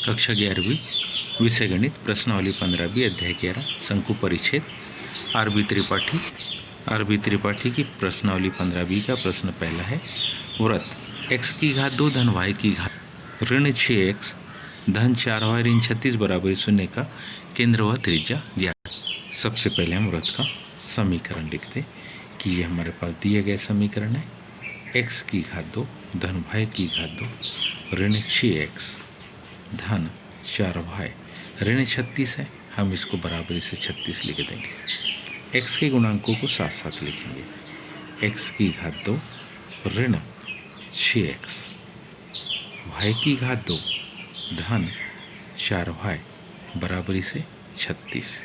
कक्षा 11वीं विषय गणित प्रश्नावली 15वीं अध्याय 11 शंकु परिच्छेद आर बी त्रिपाठी की प्रश्नावली 15वीं का प्रश्न पहला है। व्रत x की घात 2 धन y की घात ऋण 6x धन 4y ऋण 36 बराबर 0 का केंद्र व त्रिज्या ज्ञात। सबसे पहले हम व्रत का समीकरण लिखते कि ये हमारे पास दिए गए समीकरण है। x की घात 2 धन y की घात 2 ऋण 6x धन 4y ऋण 36 है, हम इसको बराबरी से 36 लिख देंगे। x के गुणांकों को साथ साथ लिखेंगे। x की घात 2 ऋण 6x y की घात 2 धन 4y बराबरी से 36।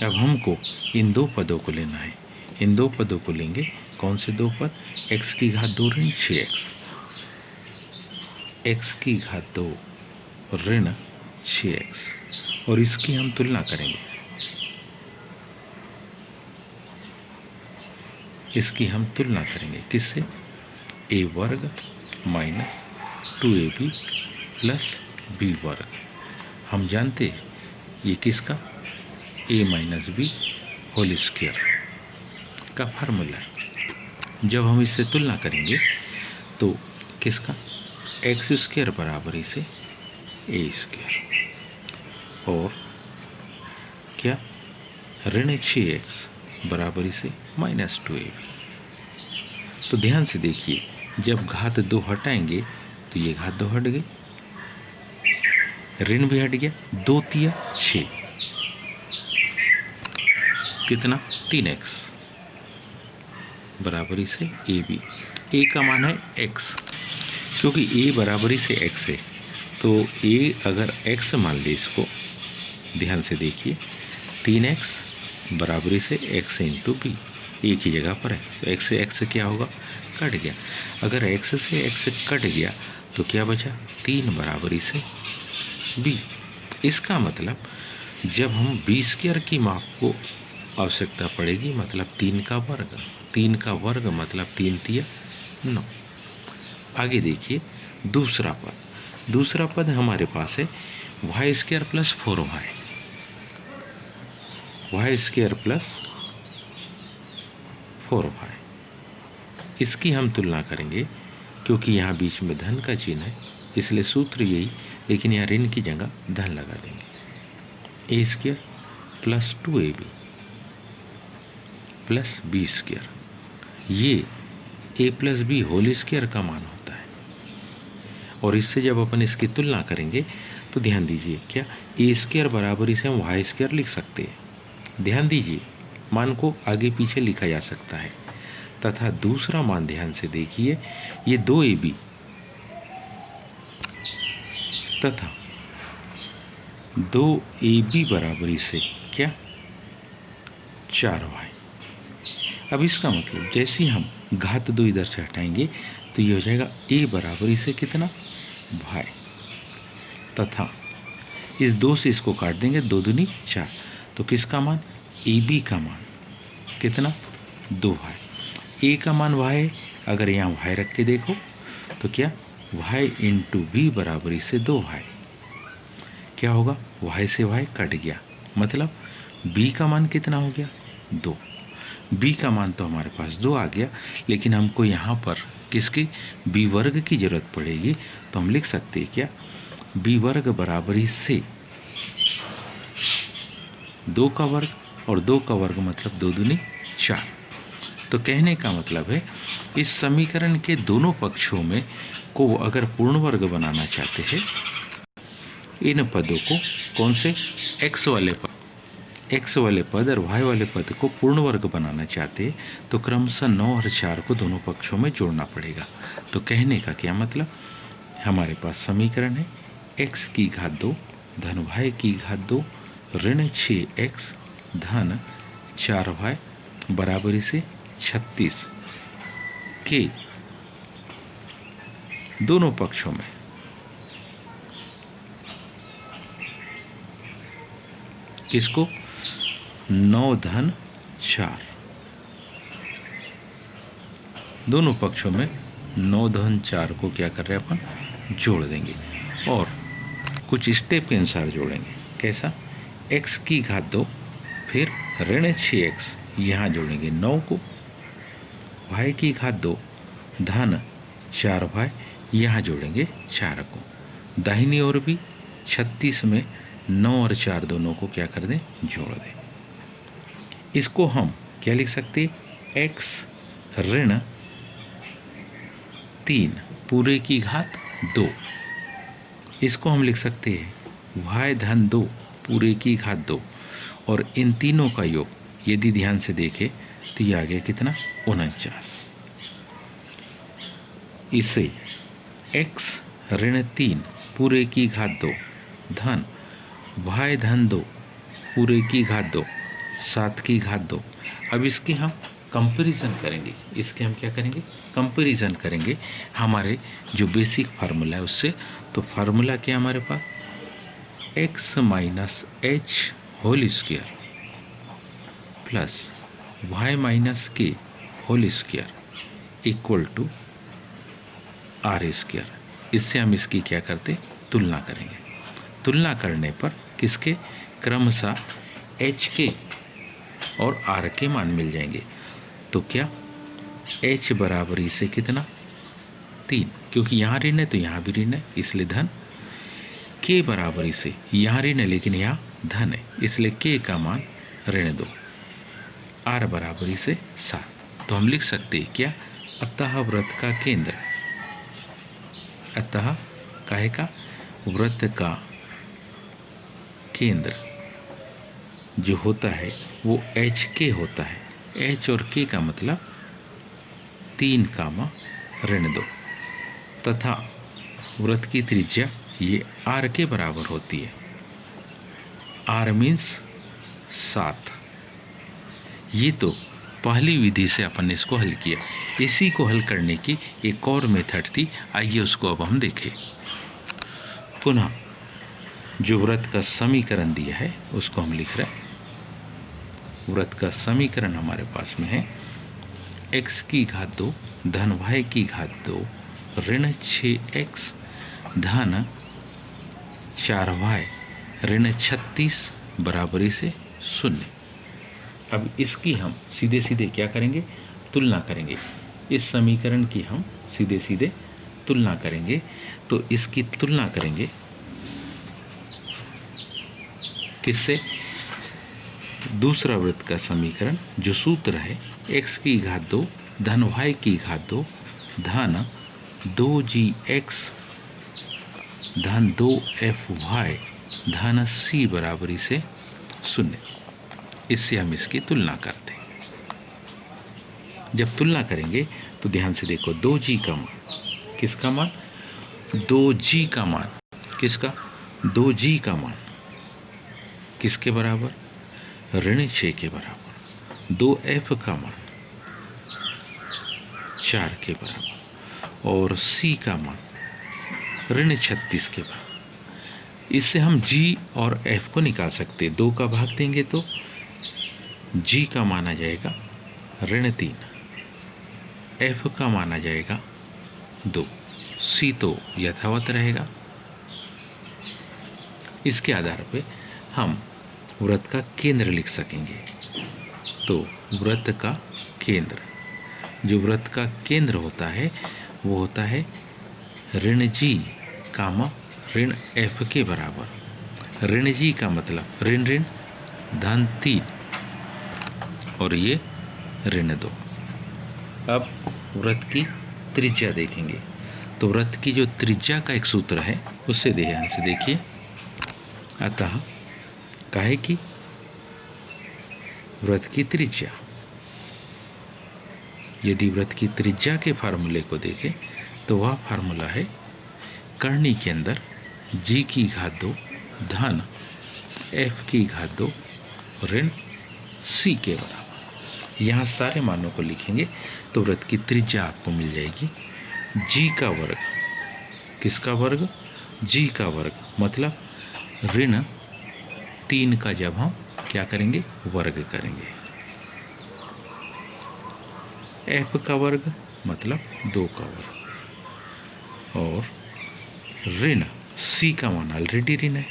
अब हमको इन दो पदों को लेना है। इन दो पदों को लेंगे। कौन से दो पद? x की घात 2 ऋण 6x, x की घात 2 ऋण 6x और इसकी हम तुलना करेंगे। इसकी हम तुलना करेंगे किससे? a वर्ग माइनस 2ab प्लस b वर्ग। हम जानते हैं ये किसका? a minus B whole square का फार्मूला है। जब हम इससे तुलना करेंगे तो किसका? एक्स स्क्वायर बराबरी से a स्क्वायर और क्या ऋण 6x बराबरी से माइनस 2ab। तो ध्यान से देखिए, जब घात 2 हटाएंगे तो ये घात 2 हट गई, ऋण भी हट गया, 2 तिया 6 कितना? 3x बराबरी से ab। a का मान है x, क्योंकि a बराबरी से x है तो a अगर x मान ले, इसको ध्यान से देखिए, 3x बराबरी से x इंटू बी एक ही जगह पर है तो x से x क्या होगा? कट गया। अगर x से x कट गया तो क्या बचा? 3 बराबरी से b। इसका मतलब जब हम b स्क्वायर की माप को आवश्यकता पड़ेगी, मतलब 3 का वर्ग, 3 का वर्ग मतलब 3 तिया 9। आगे देखिए दूसरा पद। दूसरा पद हमारे पास है y square plus 4y, y square plus 4y। इसकी हम तुलना करेंगे क्योंकि यहाँ बीच में धन का चिन्ह है, इसलिए सूत्र यही, लेकिन यहाँ ऋण की जगह धन लगा देंगे। a square plus 2ab plus B square, ये a plus B whole square का मान होता है। और इससे जब अपन इसकी तुलना करेंगे तो ध्यान दीजिए, क्या a स्क्वायर बराबरी से हम y स्क्वायर लिख सकते हैं। ध्यान दीजिए, मान को आगे पीछे लिखा जा सकता है। तथा दूसरा मान ध्यान से देखिए, ये 2ab तथा 2ab बराबरी से क्या? 4y। अब इसका मतलब जैसे हम घात 2 इधर से हटाएंगे तो ये हो जाएगा a बराबरी से कितना? y तथा इस 2 से इसको काट देंगे, 2 दूनी 4, तो किसका मान? ab का मान कितना? 2y। a का मान y है, अगर यहाँ y रख के देखो तो क्या? y इंटू बी बराबरी से 2y। क्या होगा? y से y कट गया, मतलब b का मान कितना हो गया? 2। b का मान तो हमारे पास 2 आ गया, लेकिन हमको यहाँ पर किसकी? b वर्ग की जरूरत पड़ेगी, तो हम लिख सकते हैं क्या? b वर्ग बराबरी से 2 का वर्ग और 2 का वर्ग मतलब 2 दूनी 4। तो कहने का मतलब है इस समीकरण के दोनों पक्षों में को अगर पूर्ण वर्ग बनाना चाहते हैं, इन पदों को, कौन से? x वाले पद और y वाले पद को पूर्ण वर्ग बनाना चाहते हैं तो क्रमशः 9 और 4 को दोनों पक्षों में जोड़ना पड़ेगा। तो कहने का क्या मतलब? हमारे पास समीकरण है x की घात 2 धन y की घात 2 ऋण 6x धन 4y बराबरी से 36 के दोनों पक्षों में किसको? 9 धन 4, दोनों पक्षों में 9 धन 4 को क्या कर रहे हैं अपन? जोड़ देंगे और कुछ स्टेप के अनुसार जोड़ेंगे। कैसा? x की घात 2 फिर ऋण 6x यहाँ जोड़ेंगे 9 को, y की घात 2 धन 4y यहाँ जोड़ेंगे 4 को, दाहिनी ओर भी 36 में 9 और 4 दोनों को क्या कर दें? जोड़ दें। इसको हम क्या लिख सकते हैं? x ऋण 3 पूरे की घात 2। इसको हम लिख सकते हैं y धन 2 पूरे की घात 2 और इन तीनों का योग यदि ध्यान से देखें तो ये आ गया कितना? 49। इसे x ऋण 3 पूरे की घात 2 धन y धन 2 पूरे की घात 2 7 की घात 2। अब इसके हम कंपैरिजन करेंगे। इसके हम क्या करेंगे? कंपैरिजन करेंगे हमारे जो बेसिक फार्मूला है उससे। तो फार्मूला क्या है हमारे पास? x minus H whole square plus y minus K whole square equal to R square. इससे हम इसकी क्या करते? तुलना करेंगे। तुलना करने पर किसके? क्रमशः h के और r के मान मिल जाएंगे। तो क्या h बराबर इसे कितना? 3, क्योंकि यहाँ ऋण है तो यहाँ भी ऋण है इसलिए धन। k बराबर इसे यहाँ ऋण है लेकिन यहाँ धन है इसलिए k का मान ऋण 2। r बराबर इसे 7। तो हम लिख सकते हैं क्या? अतः वृत्त का केंद्र, अतः काहे का? वृत्त का केंद्र जो होता है वो एच के होता है। एच और के का मतलब 3 कामा ऋण 2 तथा वृत्त की त्रिज्या ये आर के बराबर होती है। R means 7। ये तो पहली विधि से अपन ने इसको हल किया। इसी को हल करने की एक और मेथड थी, आइए उसको अब हम देखें। पुनः जो वृत्त का समीकरण दिया है उसको हम लिख रहे हैं। वृत्त का समीकरण हमारे पास में है x की घात 2 धन y की घात 2 ऋण 6x धन 4y ऋण 36 बराबरी से 0। अब इसकी हम सीधे सीधे क्या करेंगे? तुलना करेंगे। इस समीकरण की हम सीधे सीधे तुलना करेंगे। तो इसकी तुलना करेंगे किससे? दूसरा वृत्त का समीकरण जो सूत्र है x की घात 2 धन y की घात 2 धन 2gx धन 2fy धन c बराबरी से 0। इससे हम इसकी तुलना करते हैं। जब तुलना करेंगे तो ध्यान से देखो 2g का मान किसका मान? 2g का मान किसका? 2g का मान किसके बराबर? ऋण 6 के बराबर। 2f का मान 4 के बराबर और c का मान ऋण 36 के बराबर। इससे हम g और f को निकाल सकते। 2 का भाग देंगे तो g का मान आ जाएगा ऋण 3, f का मान आ जाएगा 2, c तो यथावत रहेगा। इसके आधार पे हम वृत्त का केंद्र लिख सकेंगे। तो वृत्त का केंद्र, जो वृत्त का केंद्र होता है वो होता है ऋण g कामा ऋण f के बराबर। ऋण g का मतलब ऋण ऋण धन 3 और ये ऋण 2। अब वृत्त की त्रिज्या देखेंगे। तो वृत्त की जो त्रिज्या का एक सूत्र है उससे ध्यान से देखिए। अतः काहे की वृत्त की त्रिज्या, यदि वृत्त की त्रिज्या के फार्मूले को देखें तो वह फार्मूला है करनी के अंदर g की घात 2 धन f की घात 2 ऋण c के बराबर। यहाँ सारे मानों को लिखेंगे तो वृत्त की त्रिज्या आपको मिल जाएगी g का वर्ग। किसका वर्ग? g का वर्ग मतलब ऋण 3 का जब हम क्या करेंगे? वर्ग करेंगे। f का वर्ग मतलब 2 का वर्ग और ऋण सी का मान ऑलरेडी ऋण है,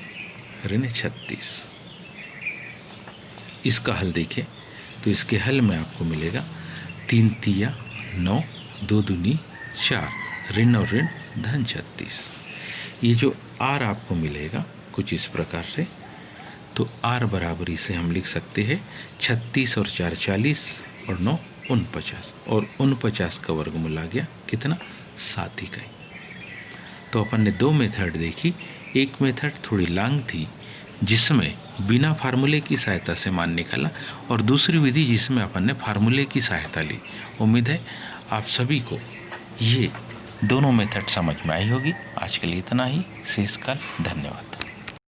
ऋण 36। इसका हल देखिए तो इसके हल में आपको मिलेगा 3 तिया 9, 2 दूनी 4, ऋण और ऋण धन 36। ये जो आर आपको मिलेगा कुछ इस प्रकार से, तो आर बराबर इसे हम लिख सकते हैं 36 और 4 40 और 9 49, और 49 का वर्गमूल आ गया कितना 7 इकाई। तो अपन ने 2 मेथड देखी। एक मेथड थोड़ी लॉन्ग थी जिसमें बिना फार्मूले की सहायता से मान निकाला, और दूसरी विधि जिसमें अपन ने फार्मूले की सहायता ली। उम्मीद है आप सभी को ये दोनों मेथड समझ में आई होगी। आज के लिए इतना ही। शेष काल धन्यवाद।